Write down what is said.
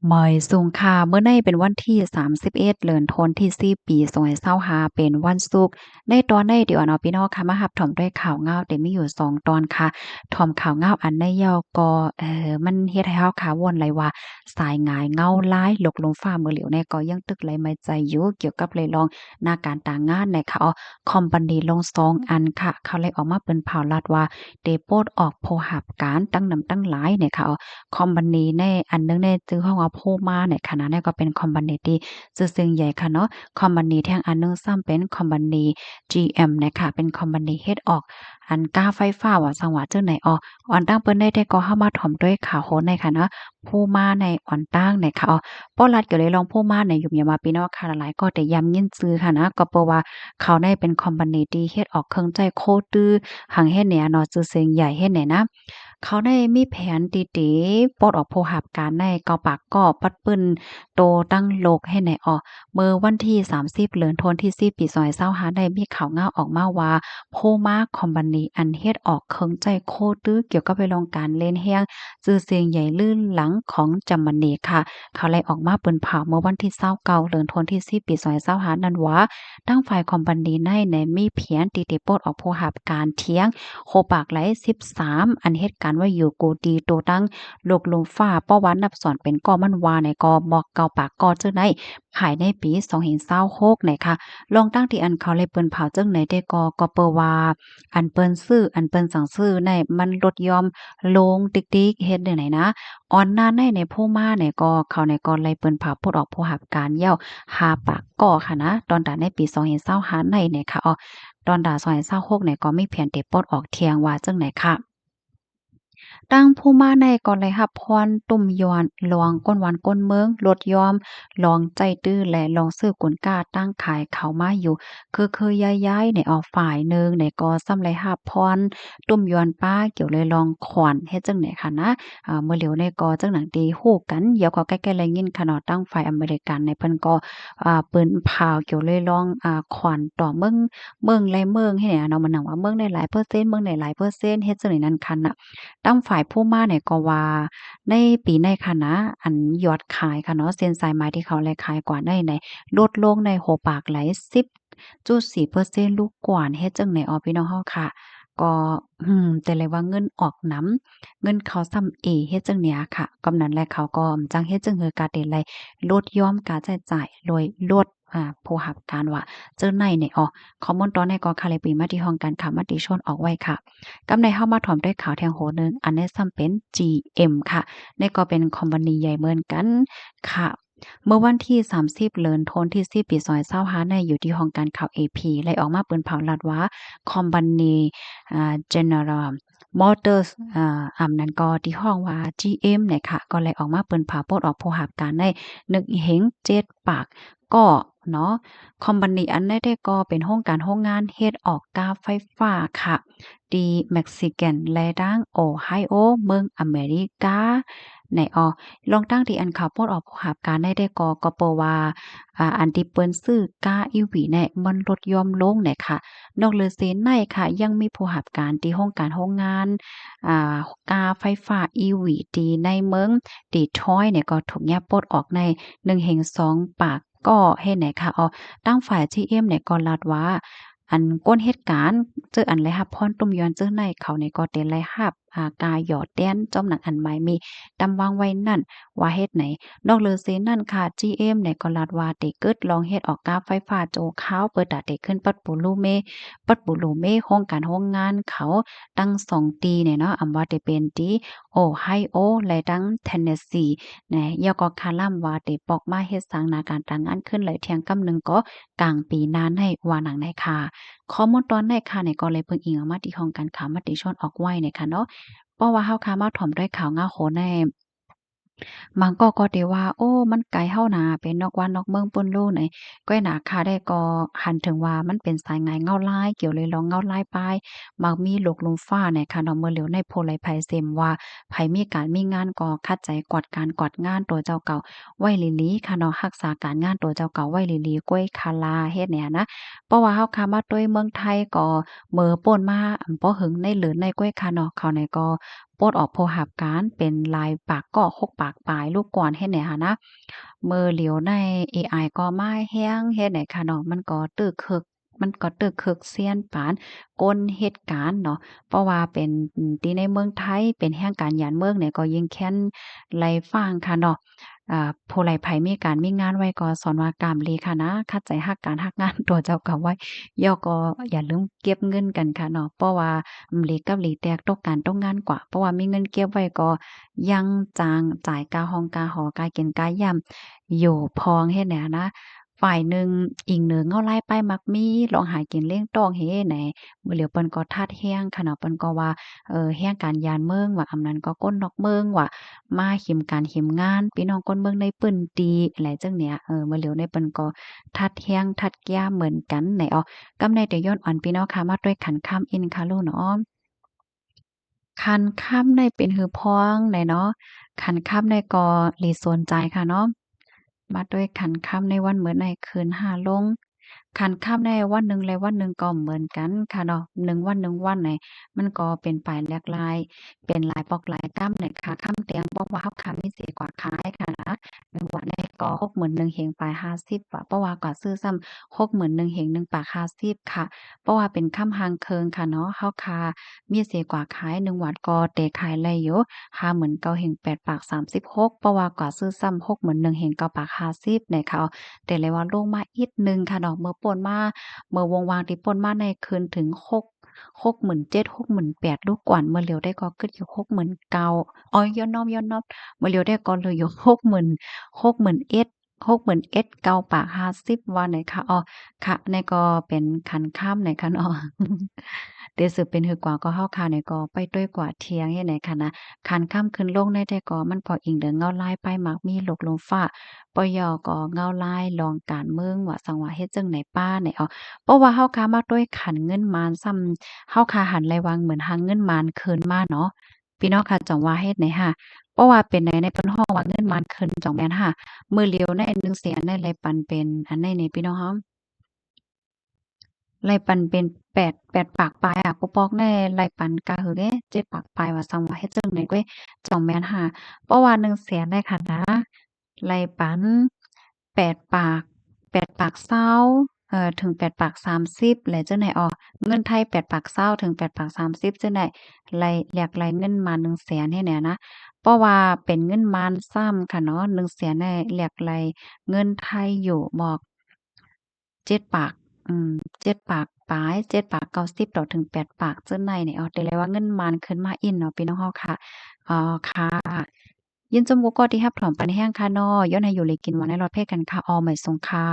หมอยสูงค่ะเมื่อในเป็นวันที่31เดือนธันวาคมที่4ปี2025เป็นวันศุกร์ในตอนในเดี๋ยวเนาะพี่น้องค่ะมารับถมด้วยข่าวเหงาแต่มีอยู่2ตอนค่ะถอมข่าวเหงาอันในยาวก็มันเฮ็ดให้เฮาค่ะวนเลยว่าสายหงายเหงาหลายหลกลมฟ้ามื้อเหลียวเนี่ยก็ยังตึกไหลไม่ใจอยู่เกี่ยวกับเลยลองหน้าการต่างงานเนี่ยค่ะคอมพานีลง2อันค่ะเขาเลยออกมาเปิ้นเผาลัดว่าได้โปลดออกโผหับการตั้งนำตั้งหลายเนี่ยค่ะคอมพานีในอันหนึ่งในชื่อห้องว่า Puma เนี่ยค่ะนะเนี่ยก็เป็นคอมพานีที่ชื่อเสียงใหญ่ค่ะเนาะคอมพานีแท่งอันหนึ่งซ้ำเป็นคอมพานี GM เนี่ยค่ะเป็นคอมพานีเฮ็ดออกอันก้าไฟฟ้าว่าจังหวัดจังไหนอ่อนตั้งเปิ้นได้แต่ก็เข้ามาถ่อมด้วยข่าวโหนในค่ะเนาะ Puma ในอ่อนตั้งเนี่ยค่ะป้อรัดก็เลยลอง Puma ในยุ่มอย่ามาพี่น้องค่ะหลายๆก็ได้ย้ำยินชื่อค่ะนะก็เพราะว่าเขาได้เป็นคอมพานีที่เฮ็ดออกเครื่องใจโคตื้อหังเฮ็ดเนี่ยเนาะชื่อเสียงใหญ่เฮ็ดเนี่ยนะ เขาได้มีแผนติๆปลดออกโผหับการในเกาปากก้อปัดปึ้นโตตั้งโลกให้ไหนเมื่อวันที่30เดือนธันวาคมที่4ปี2025ได้มีข่าวงาออกมาว่า Poma Company อันเฮ็ดออกเครื่องใจโคตื้อเกี่ยวกับไปลองการเล่นแฮงชื่อเสียงใหญ่ลื่นหลังของจามณีค่ะ เขาเลยออกมาเปิ้นเผาเมื่อวันที่29เดือนธันวาคมที่4ปี2025นั้นว่าทางฝ่ายคอมพานีในมีเพียงติปลดออกโผหับการเที่ยง โคปากไหล13อันเหตุการณ์ว่าอยู่กูดีโตตั้งโลกลมฟ้าป้อวันนับสอนเป็นก่อมันวาในกอบอกเกาปากกอเจ้าในภายในปี2026ไหนค่ะลองตั้งที่อันเขาเลยเปิ้นเผาจึงไหนได้ก็เปอว่าอันเปิ้นซื้ออันเปิ้นสั่งซื้อในมันลดยอมลงติ๊กๆเฮ็ดได้ไหนนะออนหน้าในผู้มาในก็เขาในก็เลยเปิ้นเผาพูดออกผู้หับการเย้าหาปากก่อค่ะนะตอนตาในปี2025ในเนี่ยค่ะตอนดาซอย26เนี่ยก็มีแผนเตปลดออกเที่ยงว่าจังไหนค่ะตั้งผู้มาในก่อนเลยรับพรตุ่มยอนลองก้นหวานก้นเมืองลดยอมลองใจตื้อและลองซื้อกลกล้าตั้งขายเขามาอยู่คือย้ายๆในฝ่ายหนึ่งในก็ซ้ำไรรับพรตุ่มยอนป้าเกี่ยวเลยลองขวัญเฮ็ดจังไหนค่ะนะเมื่อเหลียวในก็จังหนังตีฮู้กันเดี๋ยวก็ใกล้ๆแลยินค่ะเนาะตั้งฝ่ายอเมริกันในเพิ่นก็ปืนพาวเกี่ยวเลยลองขวัญต่อเมืองและเมืองให้เนี่ยเนาะมันหนังว่าเมืองได้หลายเปอร์เซ็นต์เมืองได้หลายเปอร์เซ็นต์เฮ็ดจังได๋นั้นคันน่ะ ตั้งฝ่ายผู้มาเนี่ยก็ว่าในปีในค่ะนะอันยอดขายค่ะเนาะเส้นสายไหมที่เขาแลขายกว่าในลดลงในโหปากไหล10.4%ลูกกว่านเฮ็ดจั่งใดพี่น้องเฮาค่ะก็แต่เลยว่าเงินออกนำเงินเขาซ้ำเอเฮ็ดจั่งเนี้ยค่ะกำนั้นแลเขาก็จังเฮ็ดจั่งฮือการเดไลลดยอมการใช้จ่ายโดยลดผู้รับการว่าเจ้าในเนี่ยข้อมูลตอนนี้ก็ค่ะเลยปีมาที่ห้องการค้ามติชนออกไว้ค่ะ กำในเข้ามาถอมด้วยข่าวแทงโหนึงอันนี้ซ้ำเป็น GM ค่ะนี่ก็เป็นคอมพานีใหญ่เหมือนกันค่ะเมื่อวันที่30เดือนธันวาคมที่4ปี2025ในอยู่ที่ห้องการข่าว AP เลยออกมาเปิ้นเผาลัดว่าคอมพานีGeneral Motors อำนั้นก็ที่ห้องว่า GM เนี่ยค่ะก็เลยออกมาเปิ้นเผาปลดออกผู้รับการได้นึกเห็น7ปากก็เนาะคอมพานีอันได้ก็เป็นโรงงานเฮ็ดออกกาไฟฟ้าค่ะ ดีเม็กซิกันและดังโอไฮโอเมืองอเมริกาในลองตั้งที่อันข่าวโพดออกผู้หาบการได้ก็เปว่าอันที่เปิ้นซื้อกาอีหวีเนี่ยมันลดยอมลงเนี่ยค่ะนอกเหลือเสียในค่ะยังมีผู้หับการที่โรงงานอ่ากาไฟฟ้าอีหวีที่ในเมืองดีทรอยต์เนี่ยก็ถูกแยกปลดออกใน1-2ปากก็เฮ็ดไหนค่ะตั้งฝ่าย GM เนี่ยก็ลัดว่า อันก้นเหตุการณ์เจออันไรรับพรตุ่มย้อนเจอในเขาในก็เต็นไรรับกาหยอดแต้นจอมหนังอันใหม่มีตำวางไว้นั่นว่าเฮ็ดไหนนอกเหลือเสียนั่นค่ะ GM ในก็ลาดว่าได้เกิดลองเฮ็ดออกกาไฟฟ้าโจขาวเปิดดาได้ขึ้นปัดปูลูเมโครงการโรงงานเขาตั้ง2ตีเนี่ยเนาะอำว่าได้เป็นที่โอไฮโอและตั้งเทนเนสซีนะยอก็คาลัมว่าได้ปอกมาเฮ็ดสร้างนาการต่างงานขึ้นเลยเที่ยงกำหนึงก็กลางปีหน้าในว่าหนังในค่ะ ข้อมูลตอนในค่ะในก็เลยเพิ่งอิงเอามาที่ของการข่าวมติชนออกไว้เนี่ยค่ะเนาะเพราะว่าเฮาค่ะมาถ่อมด้วยข่าวเหงาโหใน มันก็ได้ว่าโอ้มันไกลเฮานาเป็นนอกบ้านนอกเมืองปุ้นรู้ไหนก้อยหนาคาได้ก็หันถึงว่ามันเป็นสายงายเงาลายเกี่ยวเลยลองเงาลายปลายมักมีโลกลมฟ้าเนี่ยค่ะเนาะเมื่อเหลียวในโพไลภัยเซมว่าไผมีการมีงานก็คัดใจกวดการกวาดงานตัวเจ้าเก่าไว้หลีๆค่ะเนาะรักษาการงานตัวเจ้าเก่าไว้หลีๆก้อยคาลาเฮ็ดเนี่ยนะเพราะว่าเฮาค่ะมาด้วยเมืองไทยก็เหม่อป่นมาบ่หึงในเหลือในก้อยค่ะเนาะเขาในก็ ปดออกโพหับการเป็นลายปากก็6ปากปลายลูกก่อนเฮ็ดไหนหะนะมือเหลียวในเอไอก็มาแฮ้งเฮ็ดไหนค่ะเนาะมันก็ตึกคึกมันก็ตึกคึกเซียนปานก้นเหตุการณ์เนาะเพราะว่าเป็นที่ในเมืองไทยเป็นแห่งการยานเมืองเนี่ยก็ยิ่งแค้นไล่ฟังค่ะเนาะผู้ไลไผมีการมีงานไว้ก็สอนว่ากามลีค่ะนะคัดใจฮักการฮักงานตัวเจ้าก็ไว้ย่อก็อย่าลืมเก็บเงินกันค่ะเนาะเพราะว่าหลีกับหลีแตกตกกันตกงานกว่าเพราะว่ามีเงินเก็บไว้ก็ยังจางจ่ายกาห้องกาหอกากินกายามอยู่พองเฮ็ดแหนนะฝ่ายหนึ่งอิงเหนือเงาไล่ป้ายมักมีลองหากินเลี้ยงต้องเฮ็ดไหนมื้อเหลียวเปิ้นก็ทัดแฮงค่ะเนาะเปิ้นก็ว่าแฮงการยานเมืองว่าอำนั้นก็ก้นนอกเมืองว่ามาหิมการหิมงานพี่น้องคนเมืองในเปิ้นดีอะไรจังเนี้ยมื้อเหลียวในเปิ้นก็ทัดแฮงทัดแย้มเหมือนกันไหนอ้อกำในแต่ย้อนอ่อนพี่น้องค่ะมาด้วยขันข้ามอินค่ะลูกเนาะคันค่ำในเป็นหือพ้องไหนเนาะคันค่ำในก็หลีสนใจค่ะเนาะมาด้วยขันค่ำในวันเหมือนในคืนหาลงขันค่ำในวันหนึ่งและวันหนึ่งก็เหมือนกันค่ะเนาะหนึ่งวันไหนมันก็เป็นไปหลากหลายเป็นหลายปอกหลายกำไหนค่ะค่ำเตียงบอกว่าเฮาค่ะมีสิกว่าขายค่ะนะหนึ่งวันในก็60,000เฮงปลาย50ว่ะเพราะว่าก็ซื้อซ้ำ60,000เฮง1ปาก50ค่ะเพราะว่าเป็นค่ำหางเคิงค่ะเนาะเฮาค่ะ มีเสกว่าขาย1วัดก็เตขายไรอยู่59,000เฮง8ปาก36เพราะว่ากว่าซื้อซ้ำ61,000เฮง9ปาก50เนี่ยค่ะแต่เลยว่าลงมาอีกหนึ่งค่ะดอกเมื่อป่นมาเมื่อวงวางที่ป่นมาในคืนถึง67,000 68,000ลูกกว่าเมื่อเหลียวได้ก็ขึ้นอยู่69,000อ๋อย้อนนอบเมื่อเหลียวได้ก็เหลืออยู่60,000 61,000เก้าปาก50ว่าไหนคะอ๋อค่ะนี่ก็เป็นคันค่ำไหนคะเนาะ เดี๋ยวสืบเป็นหือกว่าก็เฮาคาเนี่ยก็ไปด้วยกว่าเที่ยงเฮ็ดไหนค่ะนะคันค่ำคืนลงได้แต่ก็มันก็อิงเด้อเงาลายไปมักมีหลกลมฟ้าปยอก็เงาลายลองการเมืองว่าสังว่าเฮ็ดจั่งไหนป้าไหนอ้อเพราะว่าเฮาคามาด้วยขันเงินมานซ้ำเฮาคาหันไหลวางเหมือนหาเงินมานคืนมาเนาะพี่น้องค่ะจ่องว่าเฮ็ดไหนค่ะเพราะว่าเป็นในเพิ่นฮ้องว่าเงินมานคืนจ่องแม่นค่ะมื้อเลียวใน100,000ในไหลปันเป็นอันใดนี่พี่น้องเฮา ไล่ปันเป็นแปดปากปลายอะกูปอกแน่ไล่ปันกะหือเด้7ปากปลายว่าซังว่าเฮ็ดจั่งใดเว้ยจ่องแม่นค่ะเพราะว่า100,000ได้ค่ะนะไล่ปัน8ปาก8ปากเศร้าถึง8ปาก30แล้วจั่งใดอ้อเงินไทย8ปากเศร้าถึง8ปาก30จั่งใดไล่แลกไล่เงินมา100,000ให้แหน่นะเพราะว่าเป็นเงินมานซ้ำค่ะเนาะ100,000ได้แลกไล่เงินไทยอยู่บอก7ปาก อืม7ปากปลาย7ปาก90ต่อถึง8ปากเจ้าในเนี่ยเอาแต่เลยว่าเงินมานขึ้นมาอินเนาะพี่น้องเฮาค่ะค่ะยินจมูกก็ที่รับถอมปันแห้งค่ะเนาะย้อนให้อยู่เลยกินหวานให้รอดเพศกันค่ะออใหม่ทรงค่ะ